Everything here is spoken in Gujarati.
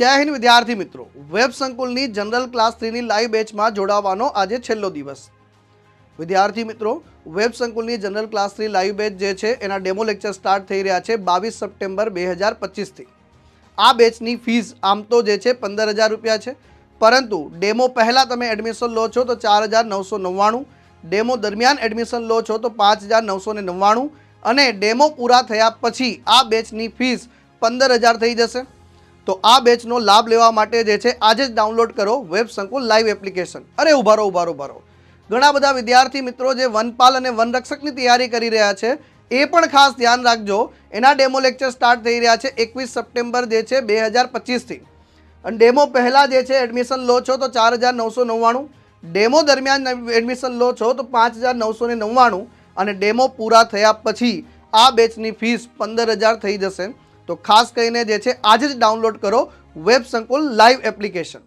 જય હિન્દ વિદ્યાર્થી મિત્રો, વેબ સંકુલની જનરલ ક્લાસ 3ની લાઈવ બેચમાં જોડાવાનો આજે છેલ્લો દિવસ. વિદ્યાર્થી મિત્રો, વેબ સંકુલની જનરલ ક્લાસ 3 લાઈવ બેચ જે છે એના ડેમો લેક્ચર સ્ટાર્ટ થઈ રહ્યા છે 22 સપ્ટેમ્બર 2025 થી. આ બેચની ફીસ આમ તો જે છે 15,000 રૂપિયા છે, પરંતુ ડેમો પહેલાં તમે એડમિશન લો છો તો 4,999, ડેમો દરમિયાન એડમિશન લો છો તો 5,999 અને ડેમો પૂરા થયા પછી આ બેચની ફીસ 15,000 થઈ જશે. તો આ બેચનો લાભ લેવા માટે જે છે આજે જ ડાઉનલોડ કરો વેબ સંકુલ લાઈવ એપ્લિકેશન. અરે ઉભારો. ઘણા બધા વિદ્યાર્થી મિત્રો જે વનપાલ અને વનરક્ષકની તૈયારી કરી રહ્યા છે એ પણ ખાસ ધ્યાન રાખજો. એના ડેમો લેક્ચર સ્ટાર્ટ થઈ રહ્યા છે 21 સપ્ટેમ્બર જે છે 2025 થી. અને ડેમો પહેલાં જે છે એડમિશન લો છો તો 4,999, ડેમો દરમિયાન એડમિશન લો છો તો 5,999 અને ડેમો પૂરા થયા પછી આ બેચની ફીસ 15,000 થઈ જશે. તો ખાસ કરીને જે છે આજે જ ડાઉનલોડ કરો વેબ સંકુલ લાઈવ એપ્લિકેશન.